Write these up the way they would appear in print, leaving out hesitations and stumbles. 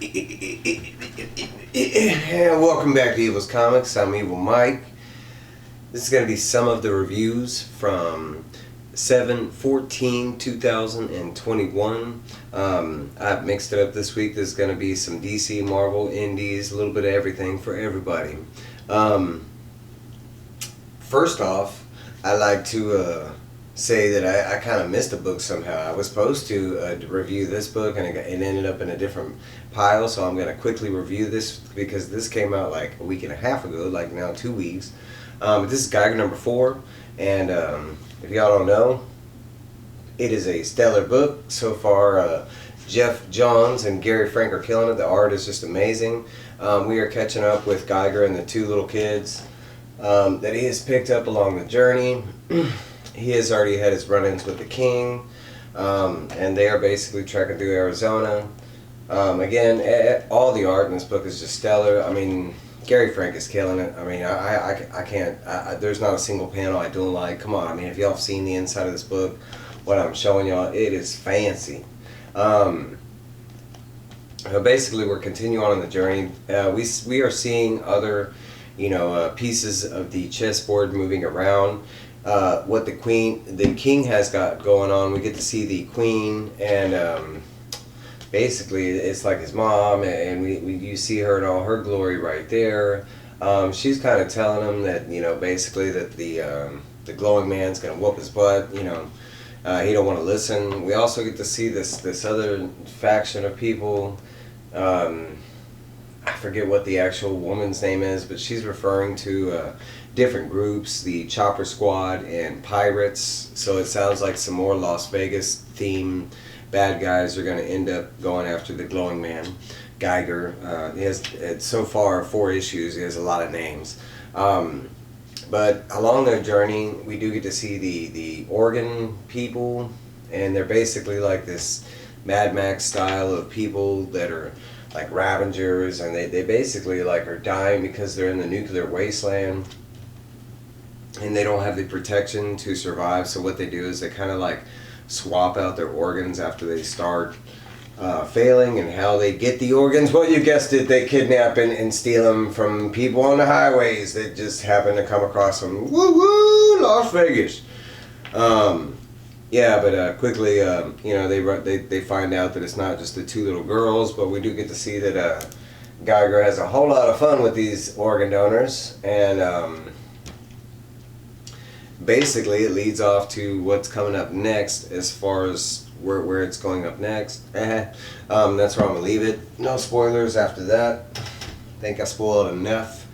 And welcome back to Evil's Comics. I'm Evil Mike. This is going to be some of the reviews from 7/14/2021. I've mixed it up this week. There's going to be some DC, Marvel, Indies, a little bit of everything for everybody. First off, I like to say that I kind of missed a book somehow. I was supposed to review this book, and it ended up in a different pile, so I'm going to quickly review this because this came out like a week and a half ago, like now 2 weeks. This is Gieger number 4, and if y'all don't know, it is a stellar book. So far, Jeff Johns and Gary Frank are killing it. The art is just amazing. We are catching up with Gieger and the 2 little kids that he has picked up along the journey. He has already had his run-ins with the king, and they are basically trekking through Arizona. Again, all the art in this book is just stellar. I mean, Gary Frank is killing it. I mean, I can't, there's not a single panel I don't like. Come on, I mean, if y'all have seen the inside of this book, what I'm showing y'all, it is fancy. Basically, we're continuing on the journey. We are seeing other, pieces of the chessboard moving around. What the king has got going on. We get to see the queen, and basically it's like his mom, and you see her in all her glory right there. She's kind of telling him that basically that the glowing man's gonna whoop his butt. He don't want to listen. We also get to see this other faction of people. I forget what the actual woman's name is, but she's referring to different groups, the Chopper Squad and Pirates. So it sounds like some more Las Vegas themed bad guys are going to end up going after the glowing man, Gieger. He has so far 4 issues. He has a lot of names. But along their journey, we do get to see the Oregon people, and they're basically like this Mad Max style of people that are like Ravengers, and they basically like are dying because they're in the nuclear wasteland and they don't have the protection to survive. So what they do is they kind of like swap out their organs after they start failing. And how they get the organs, well, you guessed it, they kidnap and steal them from people on the highways that just happen to come across them. Woo woo, Las Vegas. Yeah, but quickly, they find out that it's not just the 2 little girls, but we do get to see that Gieger has a whole lot of fun with these organ donors, and basically it leads off to what's coming up next as far as where it's going up next. That's where I'm going to leave it. No spoilers after that. I think I spoiled enough.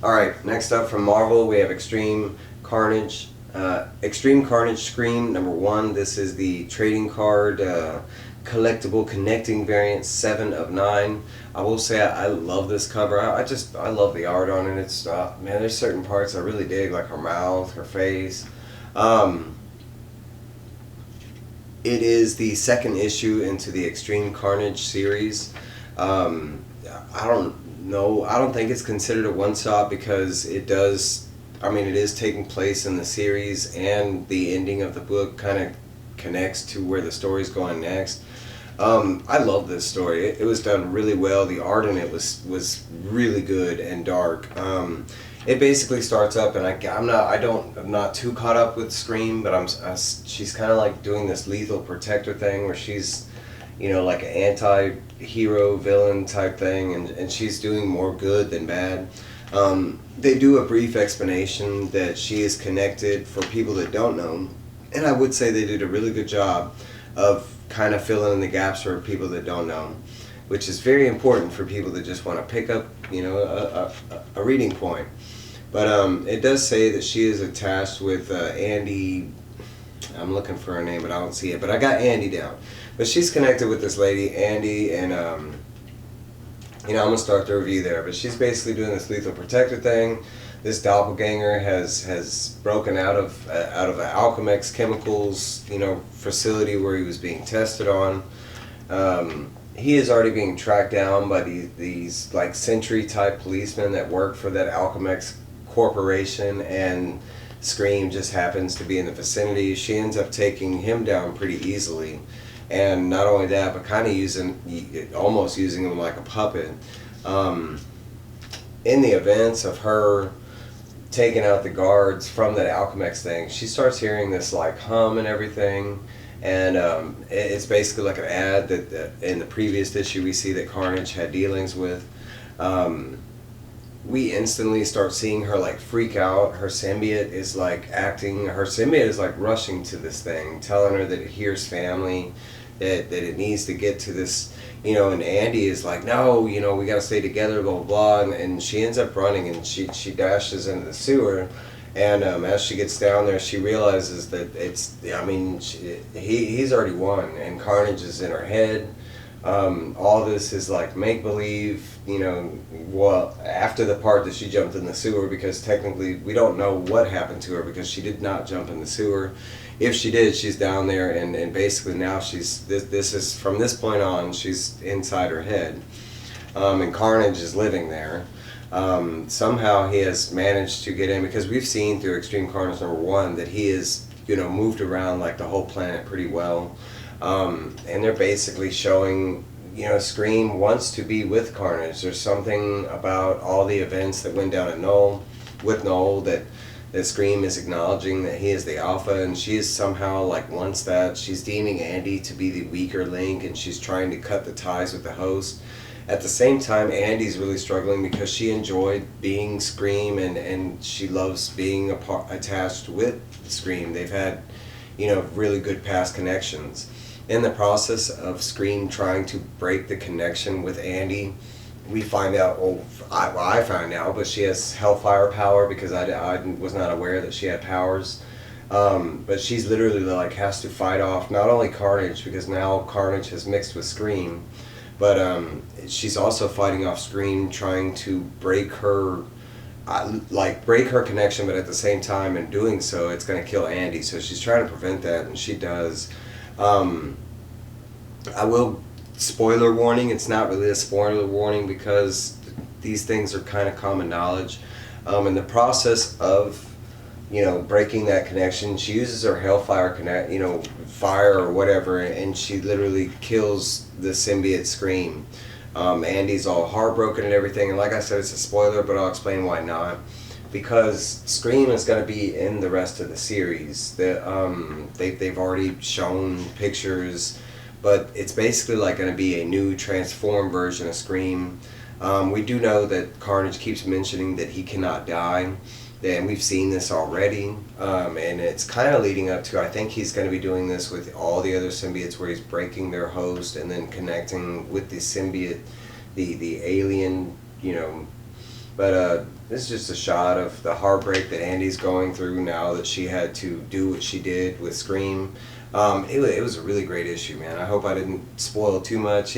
Alright, next up from Marvel, we have Extreme Carnage. Extreme Carnage Scream number 1. This is the trading card collectible connecting variant, 7 of 9. I will say I love this cover. I love the art on it. It's man, there's certain parts I really dig, like her mouth, her face. It is the 2nd issue into the Extreme Carnage series. I don't know. I don't think it's considered a one-shot because it does. I mean, it is taking place in the series, and the ending of the book kind of connects to where the story's going next. I love this story. It was done really well. The art in it was really good and dark. It basically starts up, and I'm not too caught up with Scream, but she's kind of like doing this lethal protector thing where she's, like an anti-hero villain type thing, and she's doing more good than bad. They do a brief explanation that she is connected for people that don't know, and I would say they did a really good job of kind of filling in the gaps for people that don't know, which is very important for people that just want to pick up, a reading point. But it does say that she is attached with Andy. I'm looking for her name, but I don't see it. But I got Andy down. But she's connected with this lady, Andy, and I'm going to start the review there, but she's basically doing this lethal protector thing. This doppelganger has broken out of an Alchemex chemicals, facility where he was being tested on. He is already being tracked down by these like Sentry type policemen that work for that Alchemex corporation, and Scream just happens to be in the vicinity. She ends up taking him down pretty easily. and not only that, but kind of almost using him like a puppet. In the events of her taking out the guards from that Alchemex thing, she starts hearing this like hum and everything, and it's basically like an ad that in the previous issue we see that Carnage had dealings with. We instantly start seeing her like freak out. Her symbiote is like rushing to this thing, telling her that it hears family, that it needs to get to this, and Andy is like, no, we gotta stay together, blah blah blah, and she ends up running, and she dashes into the sewer, and as she gets down there, she realizes that he's already won, and Carnage is in her head. All this is like make-believe, after the part that she jumped in the sewer, because technically we don't know what happened to her because she did not jump in the sewer. If she did, she's down there, and basically now this is, from this point on, she's inside her head, and Carnage is living there. Somehow he has managed to get in, because we've seen through Extreme Carnage #1 that he is, moved around like the whole planet pretty well. And they're basically showing, Scream wants to be with Carnage. There's something about all the events that went down with Noel, that Scream is acknowledging that he is the alpha, and she is somehow like wants that. She's deeming Andy to be the weaker link, and she's trying to cut the ties with the host. At the same time, Andy's really struggling because she enjoyed being Scream, and she loves being attached with Scream. They've had, really good past connections. In the process of Scream trying to break the connection with Andy, we find out, I find out, but she has Hellfire power, because I was not aware that she had powers. But she's literally like has to fight off not only Carnage, because now Carnage has mixed with Scream, but she's also fighting off Scream, trying to break her connection, but at the same time, in doing so, it's going to kill Andy. So she's trying to prevent that, and she does. I will, spoiler warning, it's not really a spoiler warning because these things are kind of common knowledge. In the process of, breaking that connection, she uses her Hellfire fire or whatever, and she literally kills the symbiote Scream. Andy's all heartbroken and everything, and like I said, it's a spoiler, but I'll explain why not. Because Scream is going to be in the rest of the series. They've already shown pictures, but it's basically like going to be a new transformed version of Scream. We do know that Carnage keeps mentioning that he cannot die, and we've seen this already, and it's kind of leading up to, I think he's going to be doing this with all the other symbiotes, where he's breaking their host and then connecting with the symbiote, the alien, But this is just a shot of the heartbreak that Andy's going through now that she had to do what she did with Scream. It was a really great issue, man. I hope I didn't spoil too much.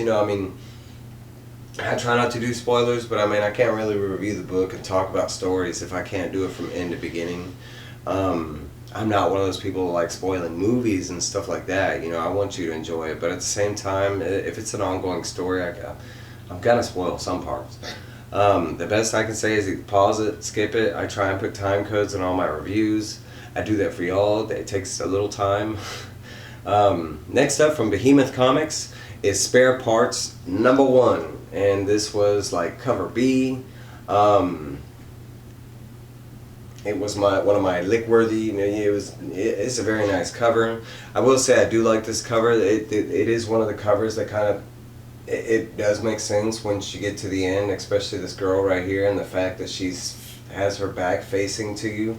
I try not to do spoilers, but I can't really review the book and talk about stories if I can't do it from end to beginning. I'm not one of those people who like spoiling movies and stuff like that. I want you to enjoy it, but at the same time, if it's an ongoing story, I'm gonna spoil some parts. The best I can say is you pause it, skip it. I try and put time codes in all my reviews. I do that for y'all. It takes a little time. Next up from Behemoth Comics is Spare Parts #1, and this was like cover B. It was one of my lick-worthy. It's a very nice cover. I will say I do like this cover. It is one of the covers that kind of, it does make sense once you get to the end, especially this girl right here, and the fact that has her back facing to you.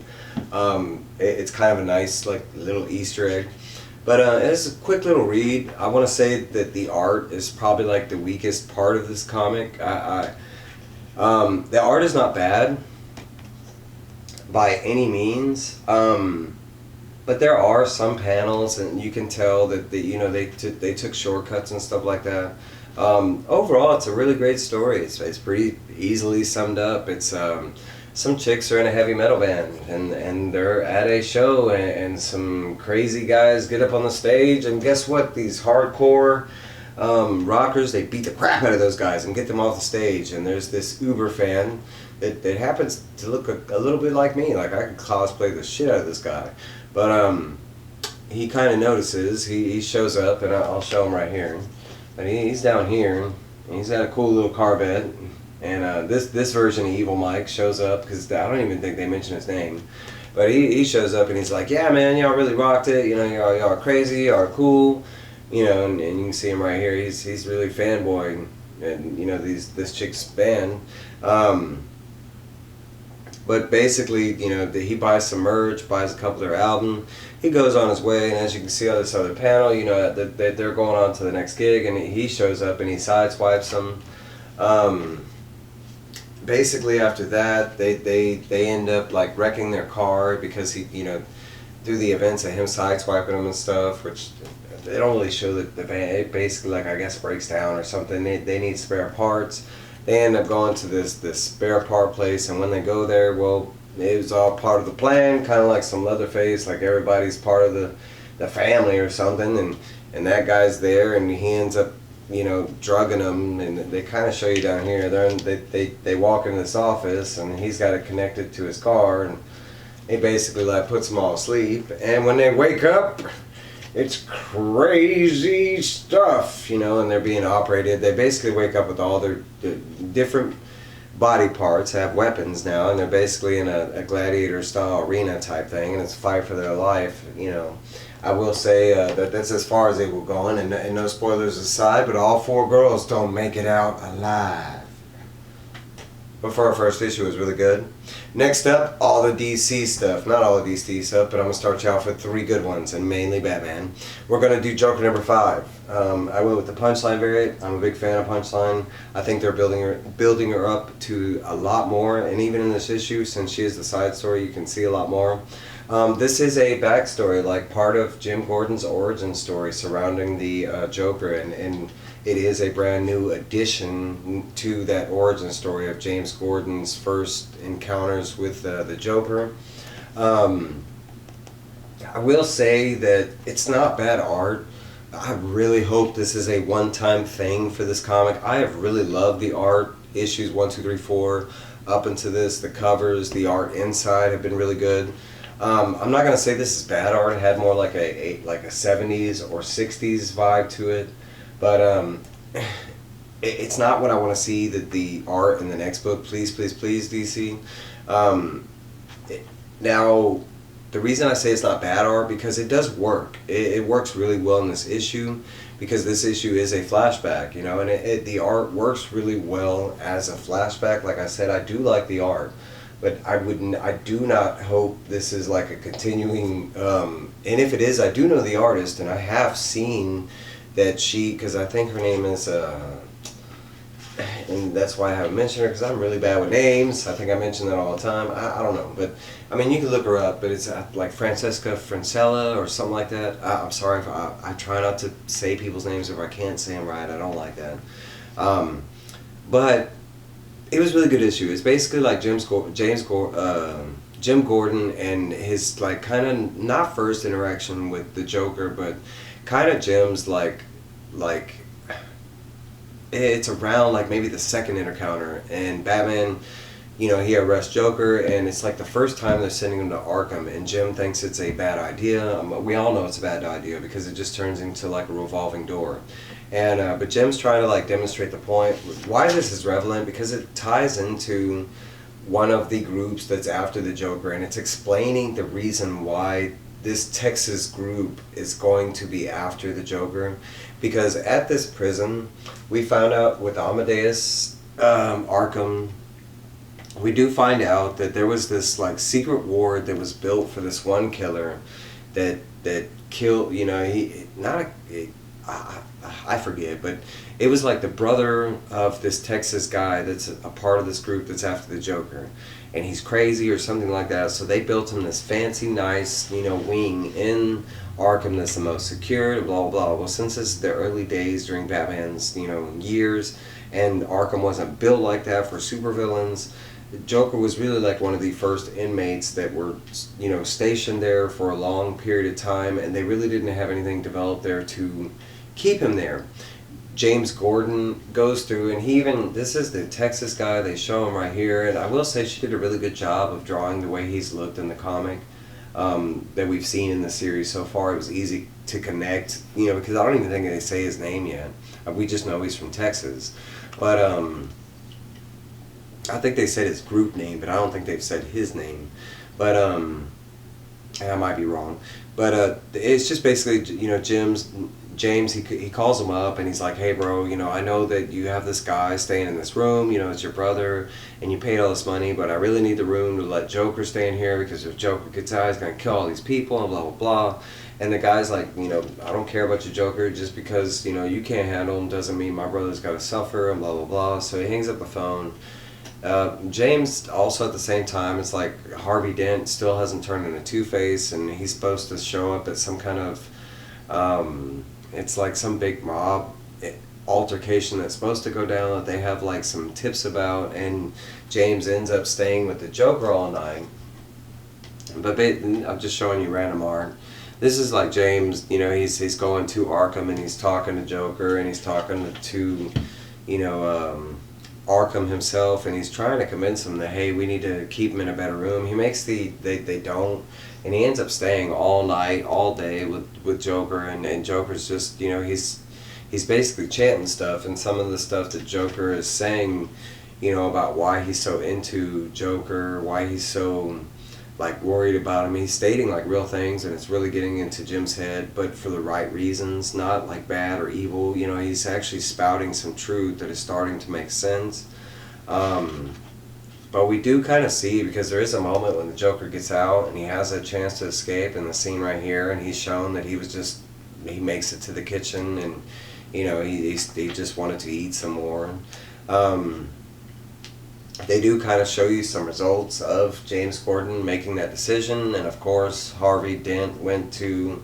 It's kind of a nice like little Easter egg. But it's a quick little read. I want to say that the art is probably like the weakest part of this comic. The art is not bad by any means, but there are some panels, and you can tell that they took shortcuts and stuff like that. Overall, it's a really great story. It's pretty easily summed up. It's some chicks are in a heavy metal band, and they're at a show, and some crazy guys get up on the stage, and guess what? These hardcore rockers, they beat the crap out of those guys and get them off the stage. And there's this Uber fan that happens to look a little bit like me. Like, I could cosplay the shit out of this guy. But he kind of notices. He shows up, and I'll show him right here. But he's down here, and he's got a cool little Corvette. And this version of Evil Mike shows up, because I don't even think they mention his name. But he shows up, and he's like, yeah, man, y'all really rocked it. You know, y'all are crazy, y'all are cool. You know, and you can see him right here. He's really fanboy, and you know, this chick's band. But basically, you know, he buys some merch, buys a couple of their albums. He goes on his way, and as you can see on this other panel, you know, they're going on to the next gig, and he shows up and he sideswipes them. Basically, after that, they end up like wrecking their car because he, you know, through the events of him sideswiping them and stuff, which they don't really show that the van, it basically, like, I guess breaks down or something. They need spare parts. They end up going to this spare part place, and when they go there, well, it was all part of the plan, kind of like some Leatherface, like everybody's part of the family or something, and that guy's there, and he ends up, you know, drugging them, and they kind of show you down here. They walk into this office, and he's got it connected to his car, and he basically like puts them all asleep, and when they wake up, it's crazy stuff, you know, and they're being operated. They basically wake up with all their different body parts, have weapons now, and they're basically in a gladiator style arena type thing, and it's a fight for their life, you know. I will say that that's as far as they will go, and no spoilers aside, but all 4 girls don't make it out alive. But for our first issue, it was really good. Next up, all the DC stuff. Not all the DC stuff, but I'm going to start you off with 3 good ones, and mainly Batman. We're going to do Joker number 5. I went with the Punchline variant. I'm a big fan of Punchline. I think they're building her up to a lot more, and even in this issue, since she is the side story, you can see a lot more. This is a backstory, like part of Jim Gordon's origin story surrounding the Joker, and it is a brand new addition to that origin story of James Gordon's first encounters with the Joker. I will say that it's not bad art. I really hope this is a one-time thing for this comic. I have really loved the art, issues 1, 2, 3, 4, up into this. The covers, the art inside have been really good. I'm not going to say this is bad art. It had more like a 70s or 60s vibe to it. But it's not what I want to see, the art in the next book. Please, please, please, DC. Now, the reason I say it's not bad art, because it does work. It works really well in this issue, because this issue is a flashback, you know, and the art works really well as a flashback. Like I said, I do like the art. But I do not hope this is like a continuing, and if it is, I do know the artist, and I have seen that she, because I think her name is, and that's why I haven't mentioned her, because I'm really bad with names. I think I mention that all the time. I don't know, but I mean, you can look her up, but it's like Francesca Francella or something like that. I'm sorry if I try not to say people's names if I can't say them right. I don't like that. But it was a really good issue. It's basically like Jim Gordon and his like kind of not first interaction with the Joker, but kind of Jim's like it's around like maybe the second encounter, and Batman, you know, he arrests Joker, and it's like the first time they're sending him to Arkham, and Jim thinks it's a bad idea. We all know it's a bad idea because it just turns into like a revolving door. And but Jim's trying to like demonstrate the point. Why this is relevant, because it ties into one of the groups that's after the Joker, and it's explaining the reason why this Texas group is going to be after the Joker. Because at this prison, we found out with Amadeus Arkham, we do find out that there was this like secret ward that was built for this one killer that killed, you know, I forget, but it was like the brother of this Texas guy that's a part of this group that's after the Joker, and he's crazy or something like that. So they built him this fancy, nice, you know, wing in Arkham that's the most secure, blah blah. Well, since it's the early days during Batman's, you know, years, and Arkham wasn't built like that for supervillains, Joker was really like one of the first inmates that were, you know, stationed there for a long period of time, and they really didn't have anything developed there to keep him there. James Gordon goes through, and he even, this is the Texas guy, they show him right here, and I will say she did a really good job of drawing the way he's looked in the comic. that we've seen in the series so far. It was easy to connect, because I don't even think they say his name yet. We just know he's from Texas. But I think they said his group name, but I don't think they've said his name. But and I might be wrong. But it's just basically, James, he calls him up and he's like, hey bro, I know that you have this guy staying in this room, it's your brother, and you paid all this money, but I really need the room to let Joker stay in here, because if Joker gets out, he's going to kill all these people, and blah, blah, blah. And the guy's like, I don't care about your Joker, just because, you can't handle him doesn't mean my brother's got to suffer, and blah, blah, blah. So he hangs up the phone. James also at the same time, it's like Harvey Dent still hasn't turned into Two-Face, and he's supposed to show up at some kind of, it's like some big mob altercation that's supposed to go down that they have like some tips about, and James ends up staying with the Joker all night. But I'm just showing you random art. This is like James, he's going to Arkham and he's talking to Joker, and he's talking to Arkham himself, and he's trying to convince him that, hey, we need to keep him in a better room. He makes they don't, and he ends up staying all night, all day with Joker, and Joker's just, he's basically chanting stuff, and some of the stuff that Joker is saying, about why he's so into Joker, why he's so like worried about him. He's stating like real things, and it's really getting into Jim's head, but for the right reasons, not like bad or evil. He's actually spouting some truth that is starting to make sense. But we do kind of see, because there is a moment when the Joker gets out and he has a chance to escape in the scene right here, and he's shown that he makes it to the kitchen, and he just wanted to eat some more. They do kind of show you some results of James Gordon making that decision, and of course Harvey Dent went to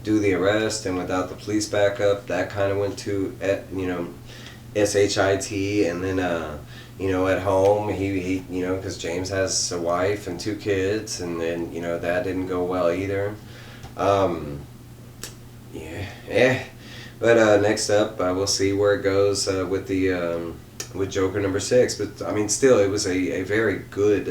do the arrest, and without the police backup, that kind of went to SHIT, and then at home he because James has a wife and 2 kids, and then that didn't go well either. But next up, we'll see where it goes with the with Joker number 6. But I mean, still, it was a very good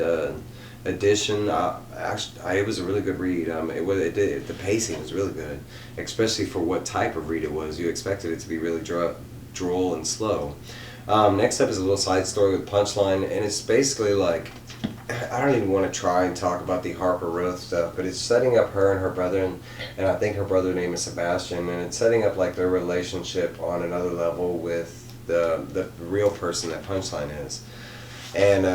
edition. Actually, it was a really good read. The pacing was really good, especially for what type of read it was. You expected it to be really droll and slow. Next up is a little side story with Punchline, and it's basically like, I don't even want to try and talk about the Harper Road stuff, but it's setting up her and her brother, and I think her brother's name is Sebastian, and it's setting up like their relationship on another level with the real person that Punchline is. And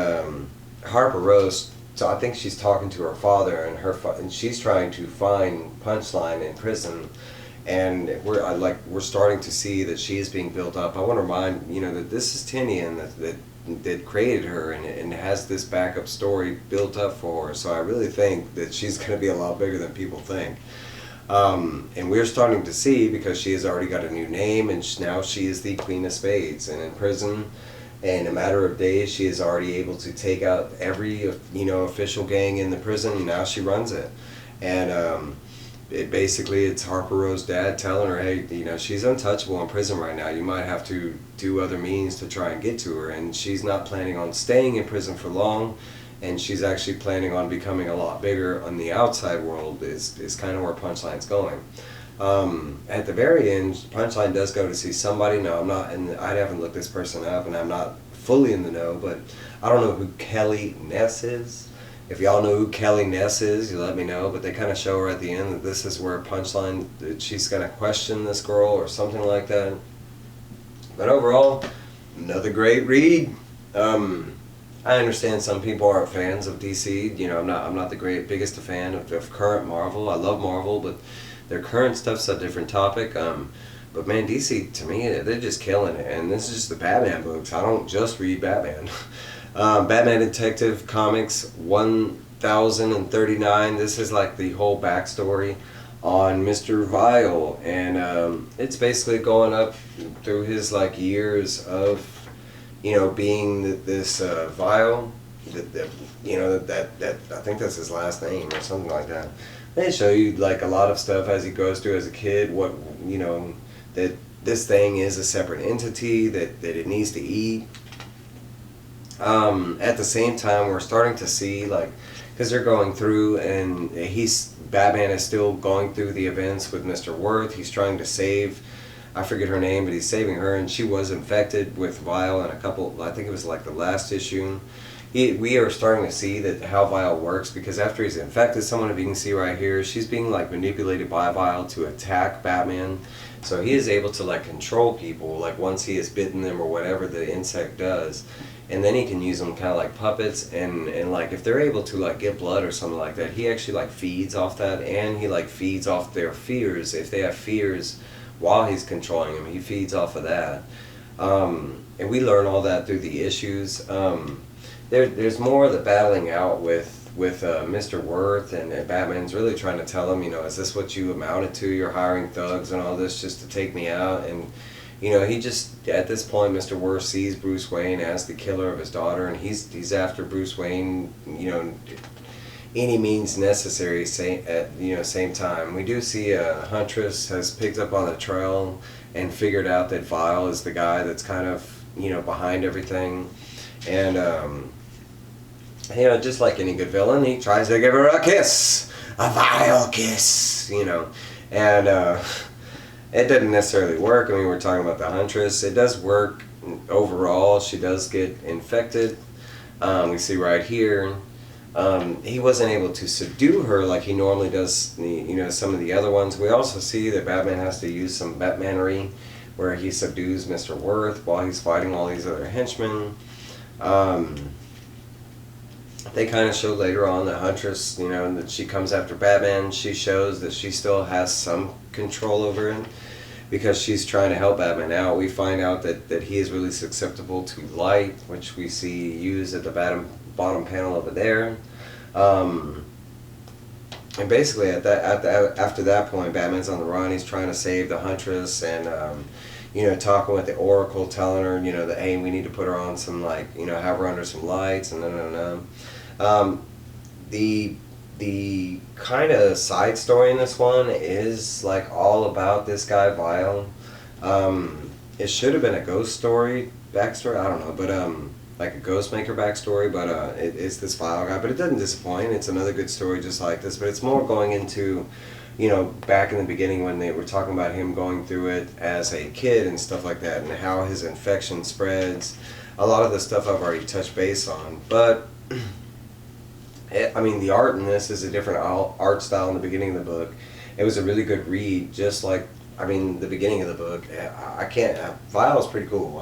Harper Rose, so I think she's talking to her father, and she's trying to find Punchline in prison, and we're starting to see that she is being built up. I want to remind that this is Tinian that created her, and has this backup story built up for her. So I really think that she's going to be a lot bigger than people think. And we're starting to see, because she has already got a new name, and now she is the Queen of Spades, and in prison, in a matter of days, she is already able to take out every official gang in the prison, and now she runs it. And it's Harper Rose's dad telling her, hey, she's untouchable in prison right now. You might have to do other means to try and get to her, and she's not planning on staying in prison for long. And she's actually planning on becoming a lot bigger on the outside world, is kind of where Punchline's going. At the very end, Punchline does go to see somebody. No, I'm not, and I haven't looked this person up, and I'm not fully in the know, but I don't know who Kelly Ness is. If y'all know who Kelly Ness is, you let me know. But they kind of show her at the end that this is where Punchline, that she's going to question this girl or something like that. But overall, another great read. I understand some people aren't fans of DC. I'm not the biggest fan of current Marvel. I love Marvel, but their current stuff's a different topic. But man, DC, to me, they're just killing it. And this is just the Batman books. I don't just read Batman. Batman Detective Comics 1039. This is like the whole backstory on Mr. Vile, and it's basically going up through his like years of being this Vile, that I think that's his last name or something like that. They show you like a lot of stuff as he goes through as a kid, what that this thing is a separate entity, that it needs to eat. At the same time, we're starting to see, like, because they're going through, and Batman is still going through the events with Mr. Worth. He's trying to save, I forget her name, but he's saving her, and she was infected with Vile in a couple, I think it was like the last issue. We are starting to see that how Vile works, because after he's infected someone, if you can see right here, she's being like manipulated by Vile to attack Batman. So he is able to like control people, like once he has bitten them or whatever the insect does. And then he can use them kind of like puppets, and like if they're able to like get blood or something like that, he actually like feeds off that, and he like feeds off their fears. If they have fears while he's controlling them, he feeds off of that. And we learn all that through the issues. There's more of the battling out with Mr. Worth, and Batman's really trying to tell him, is this what you amounted to? You're hiring thugs and all this just to take me out. And he just, at this point, Mr. Worth sees Bruce Wayne as the killer of his daughter, and he's after Bruce Wayne, any means necessary. Same time, we do see Huntress has picked up on the trail and figured out that Vile is the guy that's kind of behind everything, and just like any good villain, he tries to give her a kiss, a vile kiss, and it didn't necessarily work. I mean, we're talking about the Huntress. It does work overall. She does get infected. We see right here, he wasn't able to subdue her like he normally does, some of the other ones. We also see that Batman has to use some Batmanery, where he subdues Mr. Worth while he's fighting all these other henchmen. They kind of show later on that Huntress, that she comes after Batman. She shows that she still has some control over him because she's trying to help Batman out. We find out that he is really susceptible to light, which we see used at the bottom panel over there. And basically after that point, Batman's on the run. He's trying to save the Huntress, and talking with the Oracle, telling her, that, hey, we need to put her on some, like, have her under some lights, and no. The kind of side story in this one is, like, all about this guy, Vile. It should have been a ghost story, backstory, I don't know, but, like a Ghostmaker backstory, but, it's this Vile guy, but it doesn't disappoint. It's another good story just like this, but it's more going into, back in the beginning when they were talking about him going through it as a kid and stuff like that, and how his infection spreads. A lot of the stuff I've already touched base on, but the art in this is a different art style in the beginning of the book. It was a really good read, just like, the beginning of the book. Vile is pretty cool.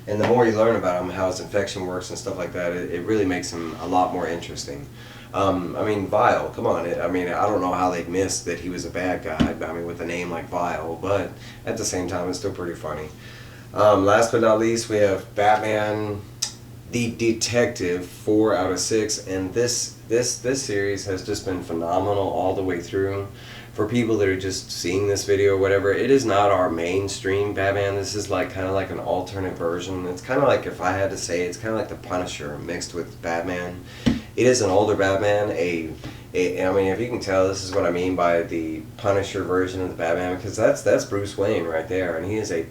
And the more you learn about him, how his infection works and stuff like that, it really makes him a lot more interesting. Vile, come on. I don't know how they'd missed that he was a bad guy, with a name like Vile, but at the same time, it's still pretty funny. Last but not least, we have Batman the Detective, 4 out of 6, and this series has just been phenomenal all the way through. For people that are just seeing this video or whatever, it is not our mainstream Batman. This is like kind of like an alternate version. It's kind of like, if I had to say, it's kind of like the Punisher mixed with Batman. It is an older Batman. If you can tell, this is what I mean by the Punisher version of the Batman, because that's Bruce Wayne right there, and he is a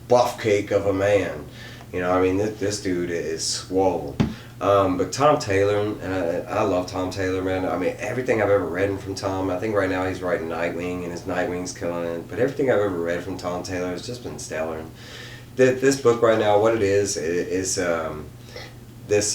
buff cake of a man. This dude is swole. But Tom Taylor, and I love Tom Taylor, man. Everything I've ever read from Tom, I think right now he's writing Nightwing, and his Nightwing's killing it. But everything I've ever read from Tom Taylor has just been stellar. This book right now, what it is it's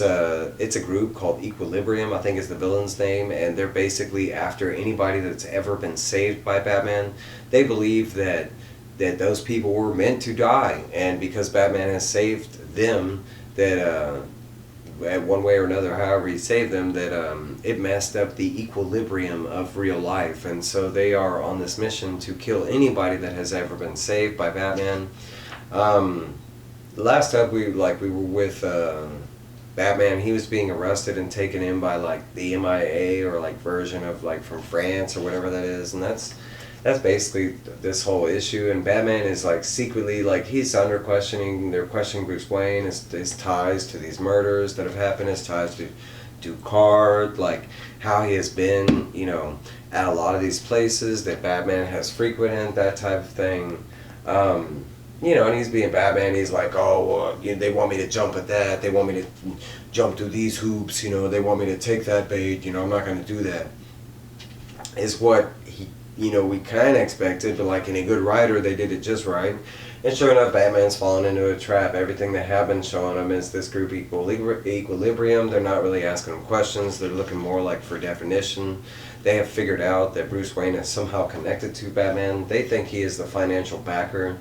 a group called Equilibrium, I think is the villain's name, and they're basically after anybody that's ever been saved by Batman. They believe that those people were meant to die, and because Batman has saved them, that one way or another, however he saved them, that it messed up the equilibrium of real life, and so they are on this mission to kill anybody that has ever been saved by Batman. Last up, we were with Batman. He was being arrested and taken in by like the MIA, or like version of like from France or whatever that is, and that's basically this whole issue. And Batman is like secretly, like, he's under questioning. They're questioning Bruce Wayne, his ties to these murders that have happened, his ties to Card, like how he has been, at a lot of these places that Batman has frequented, that type of thing. you know, and he's being Batman. He's like, oh, you know, they want me to jump at that. They want me to jump through these hoops. You know, they want me to take that bait. You know, I'm not going to do that. Is what he, you know, we kind of expected, but like any good writer, they did it just right. And sure enough, Batman's fallen into a trap. Everything they have been showing him is this group equilibrium. They're not really asking him questions. They're looking more like for definition. They have figured out that Bruce Wayne is somehow connected to Batman. They think he is the financial backer.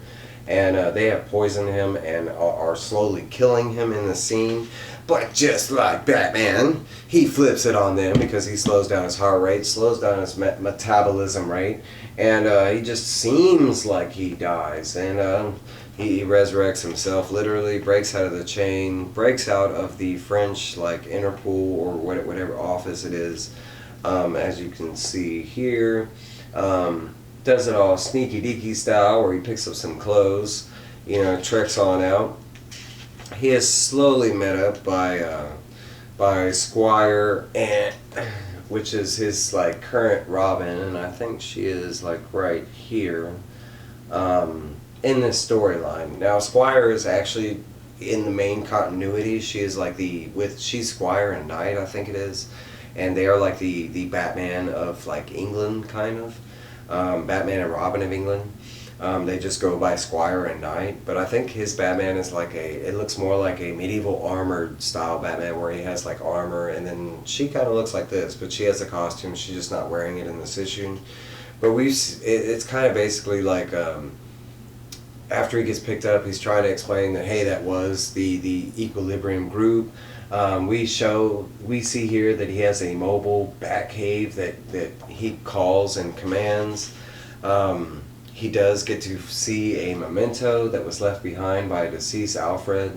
And they have poisoned him and are slowly killing him in the scene. But just like Batman, he flips it on them because he slows down his heart rate, slows down his metabolism rate, and he just seems like he dies. And he resurrects himself, literally breaks out of the chain, breaks out of the French like Interpol or whatever office it is, as you can see here. Does it all sneaky deaky style where he picks up some clothes, you know, treks on out. He is slowly met up by Squire, and which is his like current Robin, and I think she is like right here in this storyline. Now Squire is actually in the main continuity. She is like she's Squire and Knight, I think it is, and they are like the Batman of like England kind of. Batman and Robin of England. They just go by Squire and Knight, but I think his Batman is like it looks more like a medieval armored style Batman where he has like armor, and then she kind of looks like this, but she has a costume, she's just not wearing it in this issue. But it's kind of basically like after he gets picked up, he's trying to explain that, hey, that was the Equilibrium group. We see here that he has a mobile Batcave that he calls and commands. He does get to see a memento that was left behind by a deceased Alfred.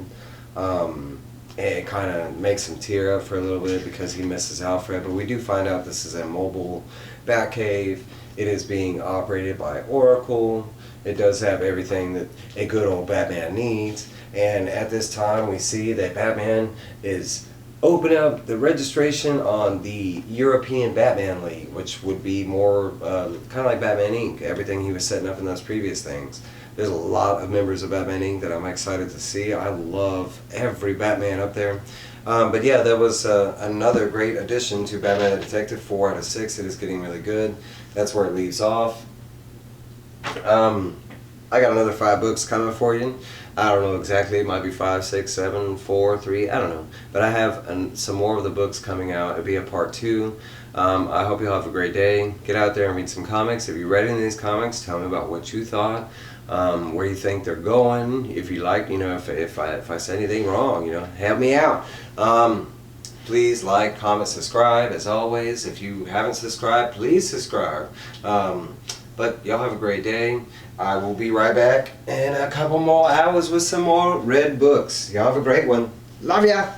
It kind of makes him tear up for a little bit because he misses Alfred, but we do find out this is a mobile Batcave. It is being operated by Oracle. It does have everything that a good old Batman needs. And at this time we see that Batman is opening up the registration on the European Batman League, which would be more kind of like Batman Inc., everything he was setting up in those previous things. There's a lot of members of Batman Inc. that I'm excited to see. I love every Batman up there. But yeah, that was another great addition to Batman the Detective, 4 out of 6. It is getting really good. That's where it leaves off. I got another 5 books coming for you. I don't know exactly. It might be 5, 6, 7, 4, 3. I don't know. But I have some more of the books coming out. It'll be a part 2. I hope you'll have a great day. Get out there and read some comics. If you read any of these comics, tell me about what you thought. Where you think they're going. If you like, you know, if I said anything wrong, you know, help me out. Please like, comment, subscribe. As always, if you haven't subscribed, please subscribe. But y'all have a great day. I will be right back in a couple more hours with some more red books. Y'all have a great one. Love ya!